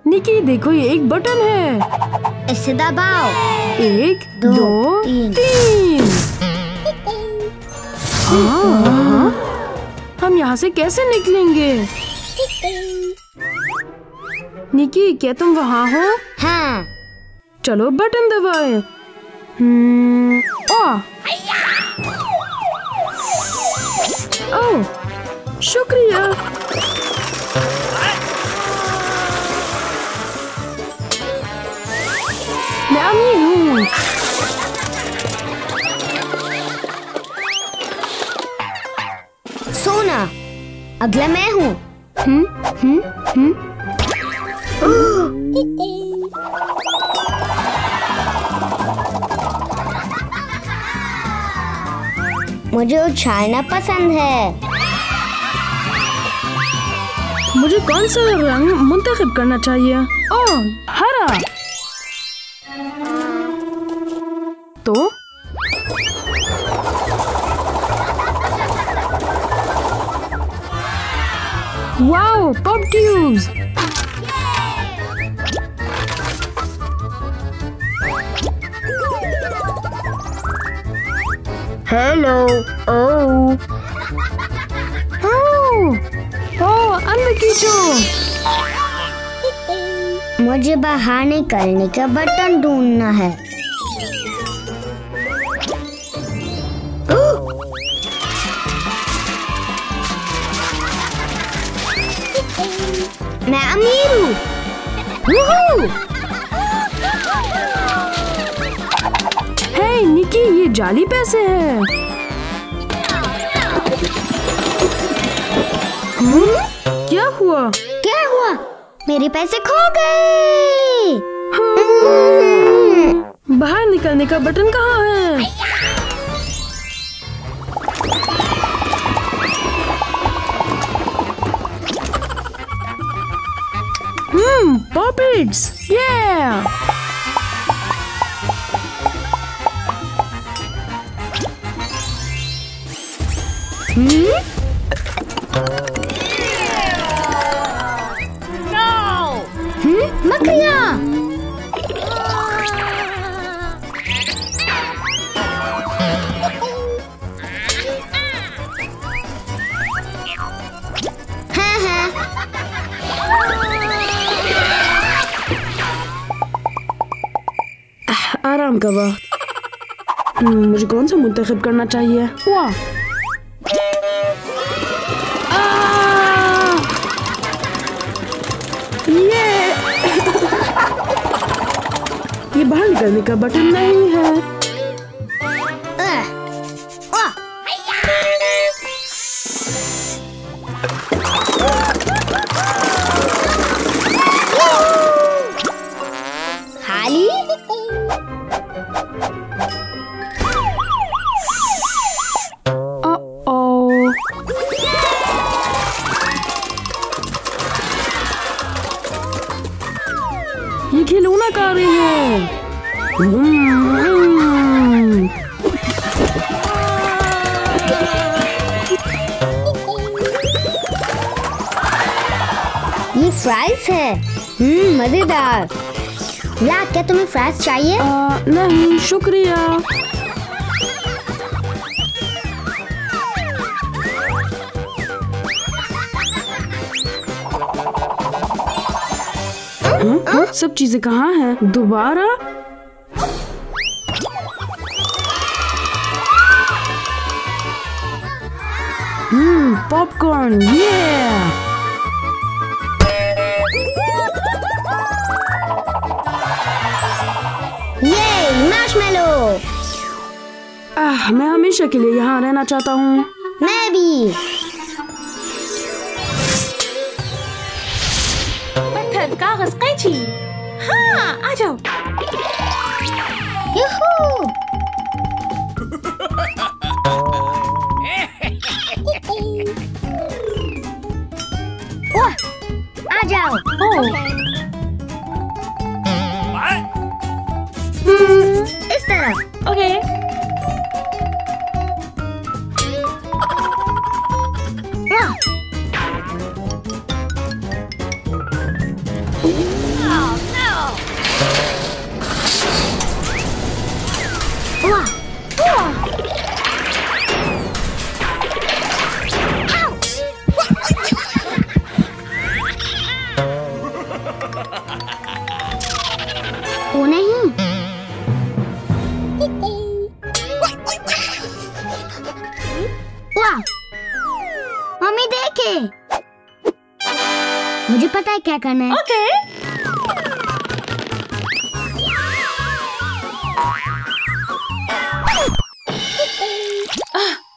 निकी देखो, ये एक बटन है, इसे दबाओ। 1 2 3। हाँ, हम यहाँ से कैसे निकलेंगे? निकी, क्या तुम वहाँ हो? हाँ। चलो बटन दबाए। ओह, शुक्रिया। मैं अमीर हूँ। सोना, अगला मैं हूँ। मुझे उछालना पसंद है। मुझे कौन सा रंग मुंतखब करना चाहिए? ओह, हरा। तो वाओ, पॉप ट्यूब्स। हेलो। ओह, अंदर खींचो। मुझे बाहर निकलने का बटन ढूंढना है। मैं अमीर हूँ। हे निकी, ये जाली पैसे हैं। क्या हुआ? क्या हुआ? मेरे पैसे खो गए। बाहर निकलने का बटन कहाँ है? पॉपेट्स, yeah! मक्खियाँ। आराम का वक्त। मुझे कौन सा मुंतखब करना चाहिए? वाह, ये बाहर निकलने का बटन नहीं है। खाली। ये खिलौना खा रही है। ये फ्राइज है। मजेदार। ब्लैक, क्या तुम्हें फ्राइज चाहिए? नहीं शुक्रिया। सब चीजें कहाँ हैं? दोबारा पॉपकॉर्न, ये मार्शमेलो। मैं हमेशा के लिए यहाँ रहना चाहता हूँ। मैं भी। पत्थर, कागज, कैंची। हाँ, आ जाओ। यूहू। वाह, आ जाओ। इस तरफ। ओके। मुझे पता है क्या करना है। ओके।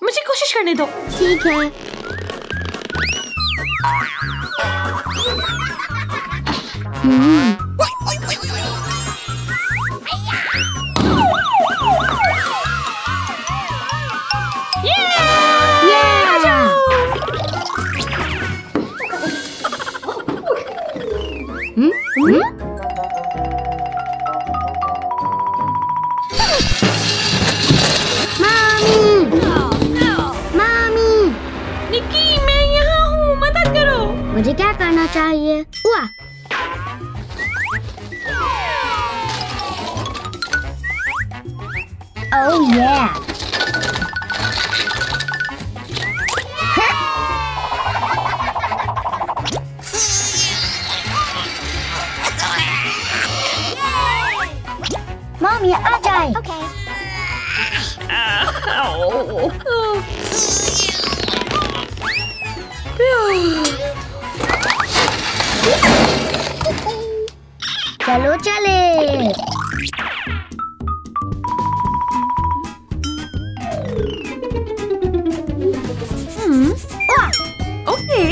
मुझे कोशिश करने दो। ठीक है। मुझे क्या करना चाहिए? हुआ। Oh yeah. मॉम ये आ जाए। Okay. चलो चले। ओके।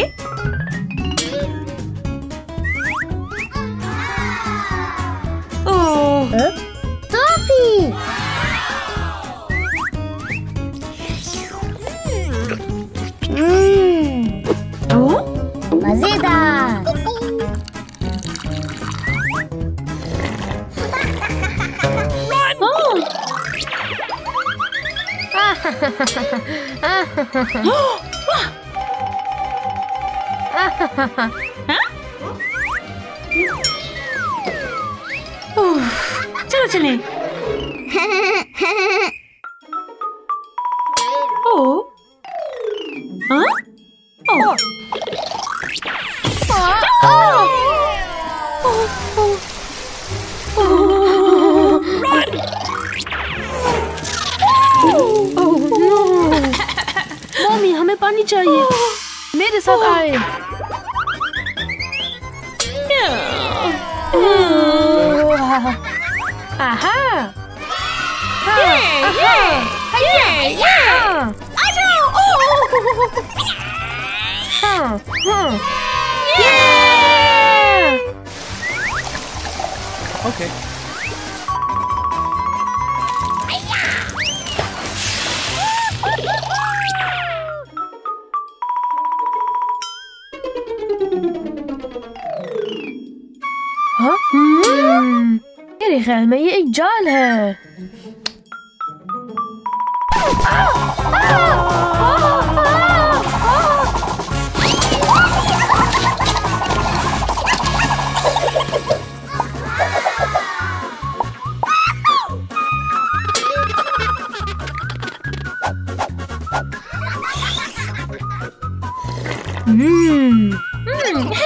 टॉफी। मजेदार। चलो चलें। मम्मी हमें पानी चाहिए। मेरे साथ आए। आहा। Okay. हाँ? मेरे ख्याल में ये एक जाल है। Thanks.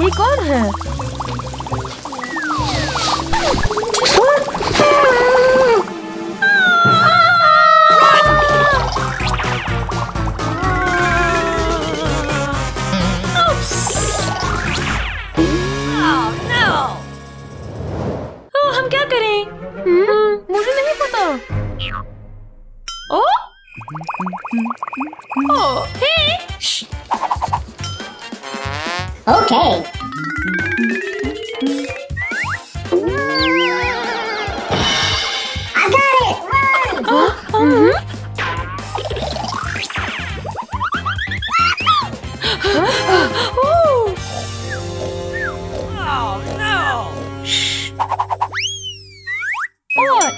ये कौन है? हम क्या करें? मुझे नहीं पता। हे। Okay. I got it.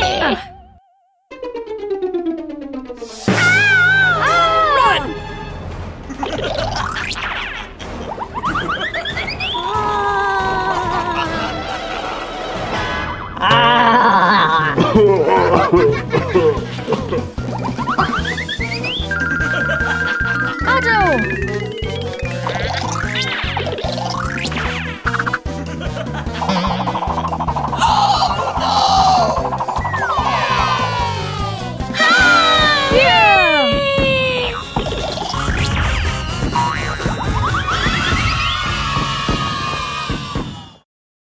Ah! Oh.